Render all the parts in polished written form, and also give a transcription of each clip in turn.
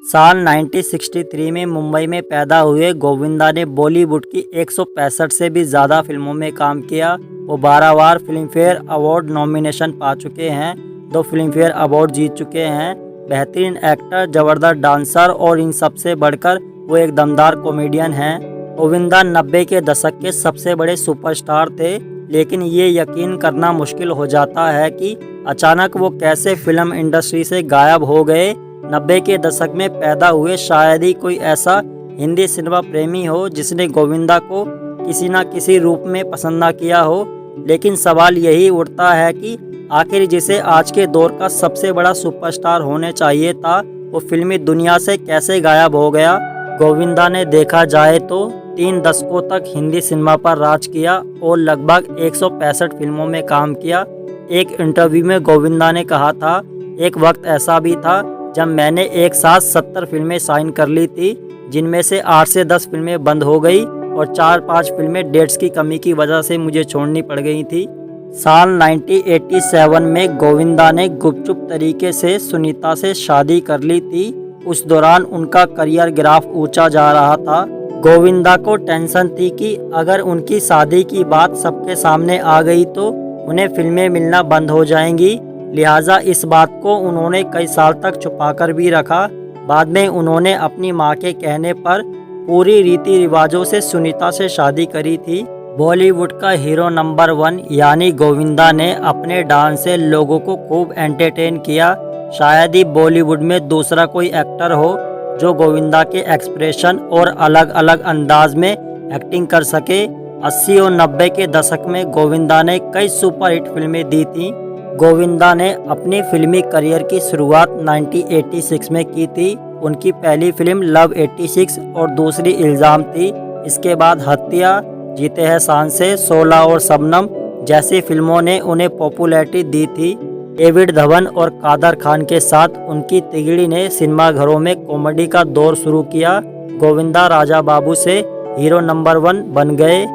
साल 1963 में मुंबई में पैदा हुए गोविंदा ने बॉलीवुड की 165 से भी ज़्यादा फिल्मों में काम किया। वो 12 बार फिल्मफेयर अवार्ड नॉमिनेशन पा चुके हैं, 2 फिल्मफेयर अवार्ड जीत चुके हैं। बेहतरीन एक्टर, ज़बरदस्त डांसर और इन सबसे बढ़कर वो एक दमदार कॉमेडियन हैं। गोविंदा 90 के दशक के सबसे बड़े सुपरस्टार थे, लेकिन ये यकीन करना मुश्किल हो जाता है कि अचानक वो कैसे फिल्म इंडस्ट्री से गायब हो गए। 90 के दशक में पैदा हुए शायद ही कोई ऐसा हिंदी सिनेमा प्रेमी हो जिसने गोविंदा को किसी न किसी रूप में पसंद ना किया हो। लेकिन सवाल यही उठता है कि आखिर जिसे आज के दौर का सबसे बड़ा सुपरस्टार होने चाहिए था, वो फिल्मी दुनिया से कैसे गायब हो गया। गोविंदा ने देखा जाए तो 3 दशकों तक हिंदी सिनेमा पर राज किया और लगभग 165 फिल्मों में काम किया। एक इंटरव्यू में गोविंदा ने कहा था, एक वक्त ऐसा भी था जब मैंने एक साथ 70 फिल्में साइन कर ली थी, जिनमें से 8 से 10 फिल्में बंद हो गई और 4-5 फिल्में डेट्स की कमी की वजह से मुझे छोड़नी पड़ गई थी। साल 1987 में गोविंदा ने गुपचुप तरीके से सुनीता से शादी कर ली थी। उस दौरान उनका करियर ग्राफ ऊंचा जा रहा था। गोविंदा को टेंशन थी कि अगर उनकी शादी की बात सबके सामने आ गई तो उन्हें फिल्में मिलना बंद हो जाएंगी, लिहाजा इस बात को उन्होंने कई साल तक छुपाकर भी रखा। बाद में उन्होंने अपनी मां के कहने पर पूरी रीति रिवाजों से सुनीता से शादी करी थी। बॉलीवुड का हीरो नंबर 1 यानी गोविंदा ने अपने डांस से लोगों को खूब एंटरटेन किया। शायद ही बॉलीवुड में दूसरा कोई एक्टर हो जो गोविंदा के एक्सप्रेशन और अलग अलग अंदाज में एक्टिंग कर सके। 80 और 90 के दशक में गोविंदा ने कई सुपरहिट फिल्में दी थीं। गोविंदा ने अपनी फिल्मी करियर की शुरुआत 1986 में की थी। उनकी पहली फिल्म लव 86 और दूसरी इल्ज़ाम थी। इसके बाद हत्या, जीते हैं शान से, 16 और शबनम जैसी फिल्मों ने उन्हें पॉपुलैरिटी दी थी। डेविड धवन और कादर खान के साथ उनकी तिगड़ी ने सिनेमा घरों में कॉमेडी का दौर शुरू किया। गोविंदा राजा बाबू से हीरो नंबर 1 बन गए,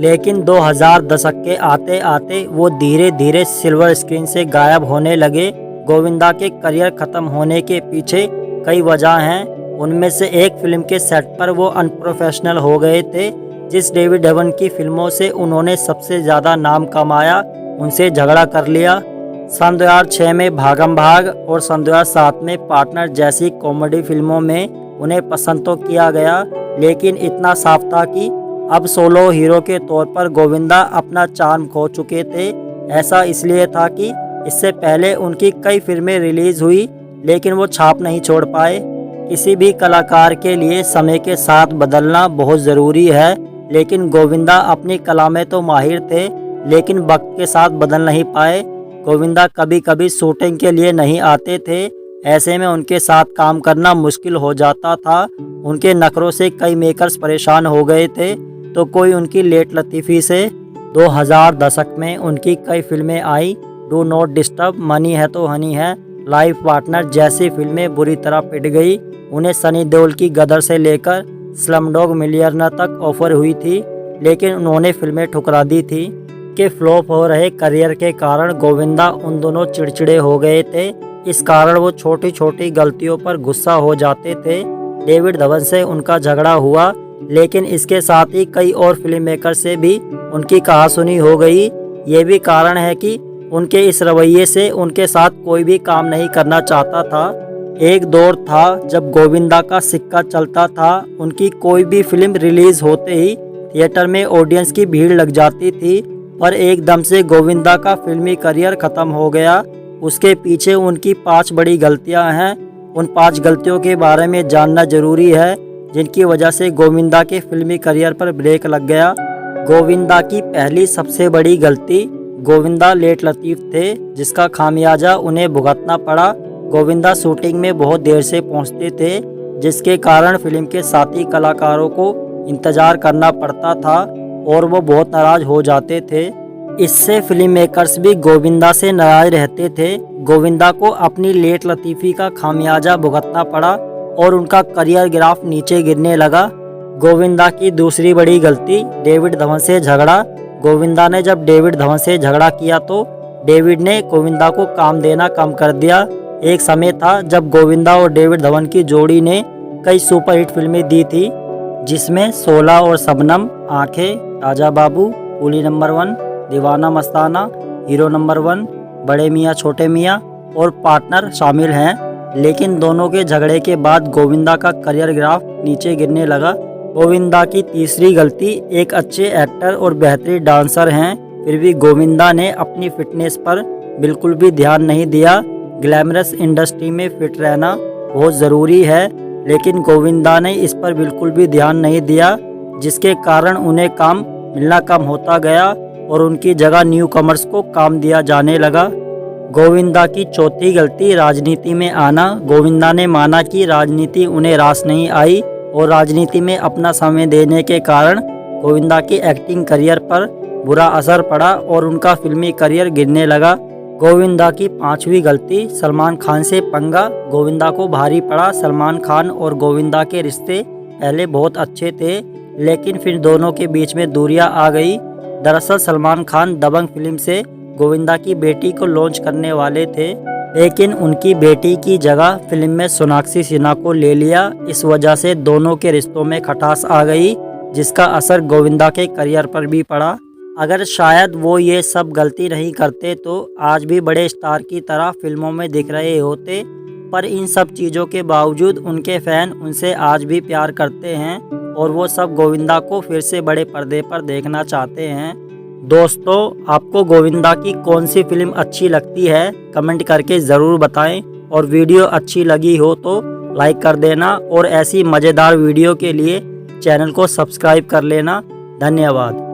लेकिन 2000 दशक के आते आते वो धीरे धीरे सिल्वर स्क्रीन से गायब होने लगे। गोविंदा के करियर खत्म होने के पीछे कई वजह हैं। उनमें से एक फिल्म के सेट पर वो अनप्रोफेशनल हो गए थे। जिस डेविड धवन की फिल्मों से उन्होंने सबसे ज़्यादा नाम कमाया, उनसे झगड़ा कर लिया। सन 2006 में भागम भाग और सन 2007 में पार्टनर जैसी कॉमेडी फिल्मों में उन्हें पसंद तो किया गया, लेकिन इतना साफ था कि अब सोलो हीरो के तौर पर गोविंदा अपना चार्म खो चुके थे। ऐसा इसलिए था कि इससे पहले उनकी कई फिल्में रिलीज हुई, लेकिन वो छाप नहीं छोड़ पाए। किसी भी कलाकार के लिए समय के साथ बदलना बहुत ज़रूरी है, लेकिन गोविंदा अपनी कला में तो माहिर थे, लेकिन वक्त के साथ बदल नहीं पाए। गोविंदा कभी कभी शूटिंग के लिए नहीं आते थे, ऐसे में उनके साथ काम करना मुश्किल हो जाता था। उनके नखरों से कई मेकर्स परेशान हो गए थे, तो कोई उनकी लेट लतीफ़ी से। 2000 दशक में उनकी कई फिल्में आई। डू नॉट डिस्टर्ब, मनी है तो हनी है, लाइफ पार्टनर जैसी फिल्में बुरी तरह पिट गई। उन्हें सनी देओल की गदर से लेकर स्लमडॉग मिलियनेयर तक ऑफर हुई थी, लेकिन उन्होंने फिल्में ठुकरा दी थी। के फ्लॉप हो रहे करियर के कारण गोविंदा उन दोनों चिड़चिड़े हो गए थे। इस कारण वो छोटी छोटी गलतियों पर गुस्सा हो जाते थे। डेविड धवन से उनका झगड़ा हुआ, लेकिन इसके साथ ही कई और फिल्म मेकर से भी उनकी कहासुनी हो गई। ये भी कारण है कि उनके इस रवैये से उनके साथ कोई भी काम नहीं करना चाहता था। एक दौर था जब गोविंदा का सिक्का चलता था। उनकी कोई भी फिल्म रिलीज होते ही थिएटर में ऑडियंस की भीड़ लग जाती थी, पर एकदम से गोविंदा का फिल्मी करियर खत्म हो गया। उसके पीछे उनकी 5 बड़ी गलतियां हैं। उन 5 गलतियों के बारे में जानना जरूरी है, जिनकी वजह से गोविंदा के फिल्मी करियर पर ब्रेक लग गया। गोविंदा की पहली सबसे बड़ी गलती, गोविंदा लेट लतीफ़ थे, जिसका खामियाजा उन्हें भुगतना पड़ा। गोविंदा शूटिंग में बहुत देर से पहुंचते थे, जिसके कारण फिल्म के साथी कलाकारों को इंतजार करना पड़ता था और वो बहुत नाराज हो जाते थे। इससे फिल्म मेकर्स भी गोविंदा से नाराज रहते थे। गोविंदा को अपनी लेट लतीफ़ी का खामियाजा भुगतना पड़ा और उनका करियर ग्राफ नीचे गिरने लगा। गोविंदा की दूसरी बड़ी गलती, डेविड धवन से झगड़ा। गोविंदा ने जब डेविड धवन से झगड़ा किया तो डेविड ने गोविंदा को काम देना कम कर दिया। एक समय था जब गोविंदा और डेविड धवन की जोड़ी ने कई सुपरहिट फिल्में दी थी, जिसमें 16 और शबनम, आंखें, राजा बाबू, कूली नंबर 1, दीवाना मस्ताना, हीरो नंबर 1, बड़े मियाँ छोटे मियाँ और पार्टनर शामिल हैं। लेकिन दोनों के झगड़े के बाद गोविंदा का करियर ग्राफ नीचे गिरने लगा। गोविंदा की तीसरी गलती, एक अच्छे एक्टर और बेहतरीन डांसर हैं, फिर भी गोविंदा ने अपनी फिटनेस पर बिल्कुल भी ध्यान नहीं दिया। ग्लैमरस इंडस्ट्री में फिट रहना बहुत ज़रूरी है, लेकिन गोविंदा ने इस पर बिल्कुल भी ध्यान नहीं दिया, जिसके कारण उन्हें काम मिलना कम होता गया और उनकी जगह न्यू कमर्स को काम दिया जाने लगा। गोविंदा की चौथी गलती, राजनीति में आना। गोविंदा ने माना कि राजनीति उन्हें रास नहीं आई और राजनीति में अपना समय देने के कारण गोविंदा की एक्टिंग करियर पर बुरा असर पड़ा और उनका फिल्मी करियर गिरने लगा। गोविंदा की पांचवी गलती, सलमान खान से पंगा। गोविंदा को भारी पड़ा। सलमान खान और गोविंदा के रिश्ते पहले बहुत अच्छे थे, लेकिन फिर दोनों के बीच में दूरियां आ गई। दरअसल सलमान खान दबंग फिल्म से गोविंदा की बेटी को लॉन्च करने वाले थे, लेकिन उनकी बेटी की जगह फिल्म में सोनाक्षी सिन्हा को ले लिया। इस वजह से दोनों के रिश्तों में खटास आ गई, जिसका असर गोविंदा के करियर पर भी पड़ा। अगर शायद वो ये सब गलती नहीं करते तो आज भी बड़े स्टार की तरह फिल्मों में दिख रहे होते, पर इन सब चीज़ों के बावजूद उनके फैन उनसे आज भी प्यार करते हैं और वो सब गोविंदा को फिर से बड़े पर्दे पर देखना चाहते हैं। दोस्तों, आपको गोविंदा की कौन सी फिल्म अच्छी लगती है, कमेंट करके ज़रूर बताएं और वीडियो अच्छी लगी हो तो लाइक कर देना और ऐसी मज़ेदार वीडियो के लिए चैनल को सब्सक्राइब कर लेना। धन्यवाद।